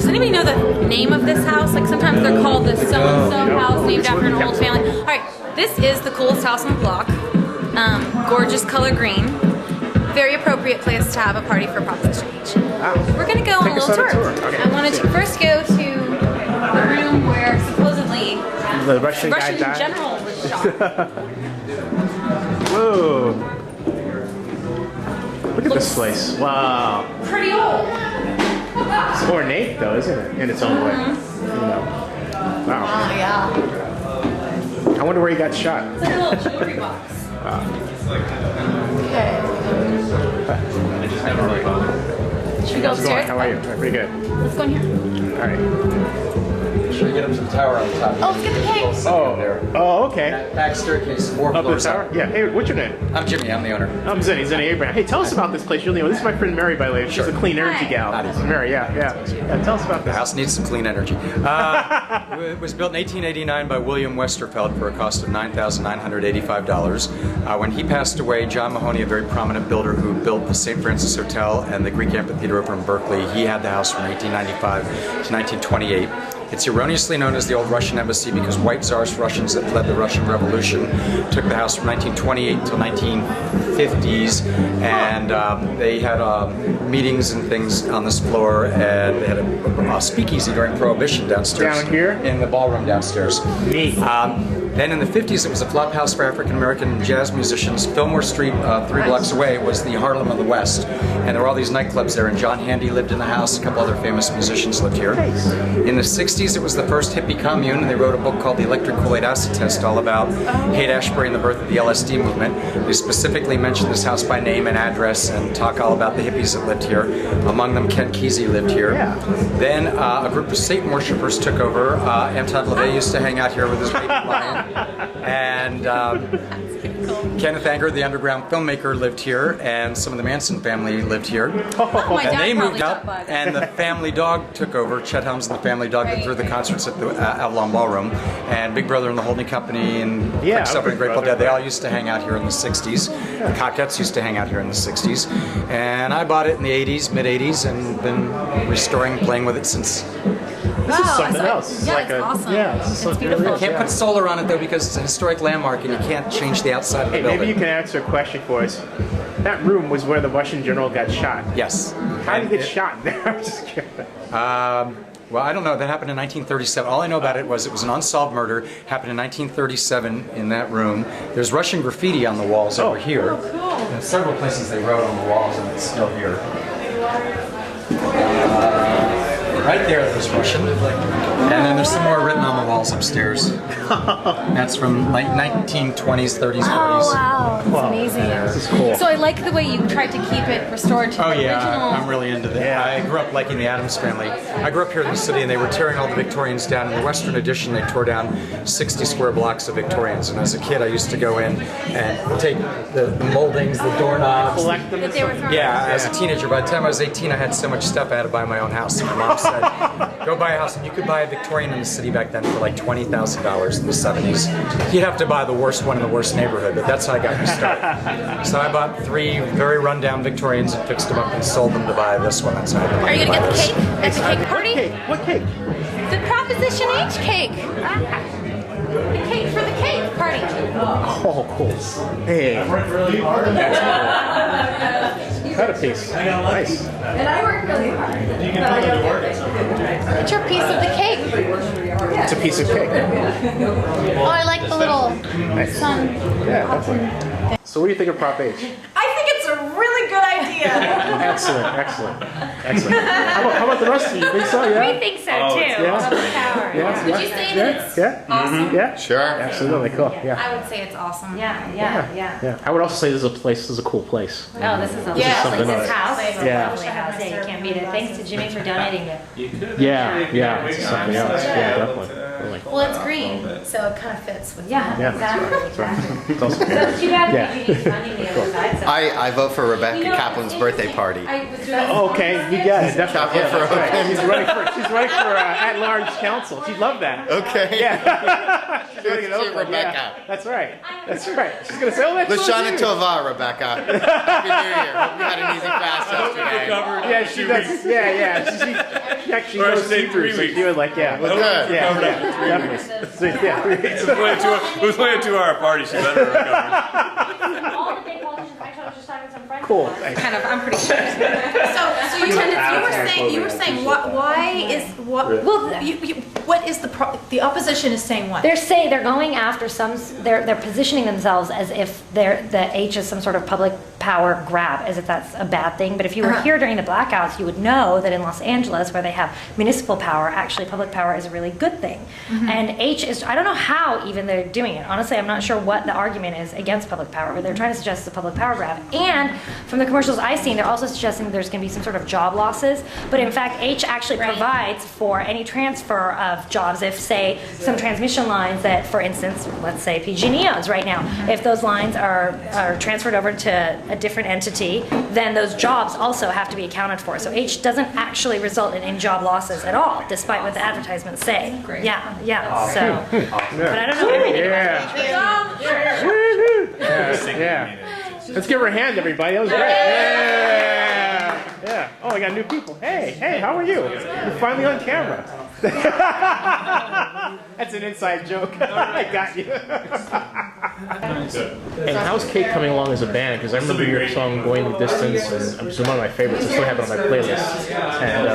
anybody know the name of this house? Like sometimes they're called the so-and-so house named after an old family. All right, this is the coolest house on the block. Gorgeous color green. Very appropriate place to have a party for Proposition H. We're gonna go on a little tour. Okay. I wanted to first go to the room where supposedly the Russian general was shot. Whoa. Look at this place. Wow. Pretty old. It's ornate though, isn't it? In its own way. You know. Wow. Oh, yeah. I wonder where he got shot. It's like a little jewelry box. Okay. Should we go upstairs? How are you? Pretty good. Let's go in here. All right. Sure you get up to the tower on top. Oh, let's get the cake. Oh, okay. Back staircase, 4 Up the floors tower? up. Yeah. Hey, what's your name? I'm Jimmy, I'm the owner. I'm Zenny Abraham. Hey, tell us about this place. This is my friend Mary, by the way. She's a clean energy gal. Mary, yeah. Tell us about The this. house needs some clean energy. It was built in 1889 by William Westerfeld for a cost of $9,985. When he passed away, John Mahoney, a very prominent builder who built the St. Francis Hotel and the Greek Amphitheater over in Berkeley, he had the house from 1895 to 1928. It's erroneously known as the Old Russian Embassy because White Tsarist Russians that led the Russian Revolution took the house from 1928 until 1950s, and they had meetings and things on this floor, and they had a speakeasy during Prohibition downstairs. Down here? In the ballroom downstairs. Neat. Then in the 50s, it was a flop house for African-American jazz musicians. Fillmore Street, 3 blocks away, was the Harlem of the West. And there were all these nightclubs there, and John Handy lived in the house. A couple other famous musicians lived here. In the 60s, it was the first hippie commune, and they wrote a book called The Electric Kool-Aid Acid Test, all about Haight-Ashbury and the birth of the LSD movement. They specifically mentioned this house by name and address and talk all about the hippies that lived here. Among them, Ken Kesey lived here. Then a group of Satan worshipers took over. Anton LaVey used to hang out here with his baby lion. And Kenneth Anger, the underground filmmaker, lived here, and some of the Manson family lived here. And they moved up, and the family dog took over. Chet Helms and the family dog that threw the concerts at the Avalon Ballroom, and Big Brother and the Holding Company, and Quicksilver and Grateful Dead. They all used to hang out here in the 60s. The Cockettes used to hang out here in the 60s. And I bought it in the 80s, mid-80s, and been restoring, playing with it since. This is something else. Yeah, like it's awesome. It's beautiful. You can't put solar on it though because it's a historic landmark and you can't change the outside of the building. Maybe you can answer a question for us. That room was where the Russian general got shot. Yes. How did he get shot there? I'm just curious. Well, I don't know. That happened in 1937. All I know about it was an unsolved murder. Happened in 1937 in that room. There's Russian graffiti on the walls over here. Oh, cool. And several places they wrote on the walls, and it's still here. Right there's Russian. And then there's some more written on the walls upstairs. That's from like 1920s, 30s, 40s. Oh, wow. That's amazing. This is cool. So I like the way you tried to keep it restored to the original. I'm really into that. I grew up liking the Addams Family. I grew up here in the city, and they were tearing all the Victorians down. In the Western Addition, they tore down 60 square blocks of Victorians. And as a kid, I used to go in and take the moldings, the doorknobs. Collect them. As a teenager. By the time I was 18, I had so much stuff I had to buy my own house. My mom said, go buy a house. And you could buy a Victorian in the city back then for like $20,000 in the 70s. You'd have to buy the worst one in the worst neighborhood, but that's how I got me started. So I bought 3 very rundown Victorians and fixed them up and sold them to buy this one. That's how I got Are you going to get the cake at the cake party? What cake? The Proposition H cake. The cake for the cake party. Oh, cool. Hey. Cut a piece. Nice. And I worked really hard. It's your piece of the cake. It's a piece of cake. Oh, I like the little sun. Yeah, definitely. So what do you think of Prop H? I think it's a really good idea. Excellent. How about the rest of you? You think so? Yeah. We think so too. Yeah. Would you say that it's awesome? Yeah. Sure. Absolutely. Cool. Yeah. I would say it's awesome. Yeah. I would also say this is a cool place. Oh, this is a something else. house. Yeah. Lovely house. Yeah, you can't beat it. Thanks to Jimmy for donating it. Yeah. It's something else. Yeah, definitely. Really. Well, it's green, so it kind of fits with Yeah. exactly. It's also So it's too bad Yeah. PG&E's funding the other side. So. I vote for Rebecca You know, Kaplan's it's birthday interesting. party. I was doing Oh, okay, you got it. Definitely. Kaplan for That's right. Oakland. She's running for at-large council. She'd love that. Okay. Yeah. She's running in Oakland, Rebecca. yeah. That's right. That's right. She's gonna say, "Oh, that's Lashana so Tova, Rebecca. Happy New Year. Hope you had an easy fast yesterday. Yeah, she does. Yeah. She actually knows Hebrew, so she would like, yeah. Well, good. Yeah, definitely. So, yeah, 3 weeks. It was only a 2-hour party. She better recover. All the big politicians, actually, I was just talking to some friends. Cool. kind of. I'm pretty sure. So you were saying why is what? Well, what is the opposition is saying what? They're going after they're positioning themselves as if the H is some sort of public power grab, as if that's a bad thing. But if you were here during the blackouts, you would know that in Los Angeles, where they have municipal power, actually public power is a really good thing. And H is, I don't know how even they're doing it. Honestly, I'm not sure what the argument is against public power, but they're trying to suggest it's a public power grab. And from the commercials I've seen, they're also suggesting there's going to be some sort of job losses. But in fact, H actually provides for any transfer of jobs. If, say, some transmission lines that, for instance, let's say PG&E owns right now, if those lines are transferred over to a different entity, then those jobs also have to be accounted for. So H doesn't actually result in any job losses at all, despite what the advertisements say. Great. Yeah. So, but I don't know everything about H. Yeah. Let's give her a hand, everybody. That was great. Yeah. Oh, I got new people. Hey, how are you? You're finally on camera. That's an inside joke. I got you. And how's Kate coming along as a band? Because I remember your song "Going the Distance," and it's one of my favorites. I still have it on my playlist. And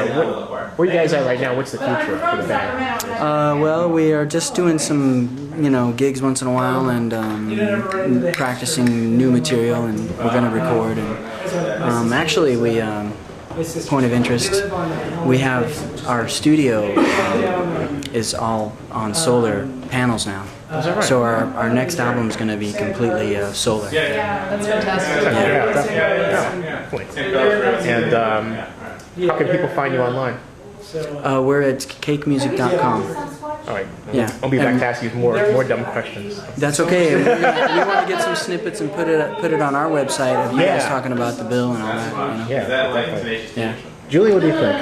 where you guys at right now? What's the future for the band? Well, we are just doing some, gigs once in a while and practicing new material, and we're going to record. And actually, we point of interest, we have our studio is all on solar panels now. Is that right? So our next album is going to be completely solar. That's fantastic. And how can people find you online? We're at cakemusic.com. All right. Yeah. I'll be back to ask you more dumb questions. That's okay. We want to get some snippets and put it on our website of you guys talking about the bill and all that. Yeah, definitely. Yeah. Julie, what do you think?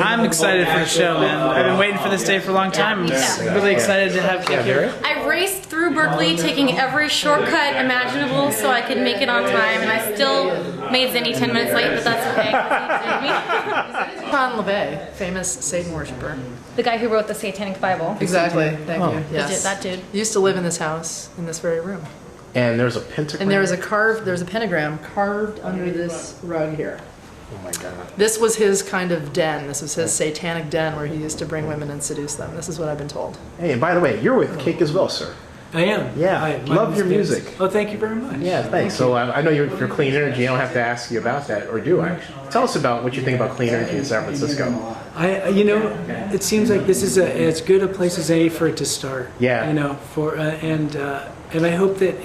I'm excited for the show, man. I've been waiting for this day for a long time. I'm really excited to have Kate here. I raced through Berkeley, taking every shortcut imaginable so I could make it on time, and I still made Zinni 10 minutes late, but that's okay. 'Cause he did me. Ron LeVay, famous Satan worshiper. The guy who wrote the Satanic Bible. Exactly. Thank you. Yes. That dude. He used to live in this house, in this very room. And there's a pentagram. And there's a pentagram carved under this rug here. Oh my God. This was his kind of den. This was his satanic den where he used to bring women and seduce them. This is what I've been told. Hey, and by the way, you're with Cake as well, sir. I am. Yeah. Hi, my Love name's your Vince. music. Oh, thank you very much. Yeah, thanks. So I know you're for Clean Energy. I don't have to ask you about that, or do I? Tell us about what you think about clean energy in San Francisco. It seems like this is as good a place as any for it to start. Yeah. And I hope that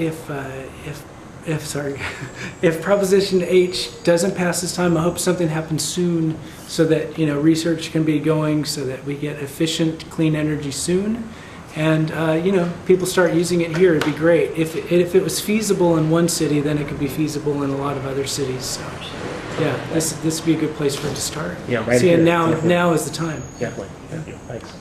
if Proposition H doesn't pass this time, I hope something happens soon so that research can be going so that we get efficient clean energy soon, and people start using it here. It'd be great if it was feasible in one city, then it could be feasible in a lot of other cities. So yeah, this would be a good place for it to start. Yeah, right See, and here. now is the time. Definitely. Thank you. Thanks.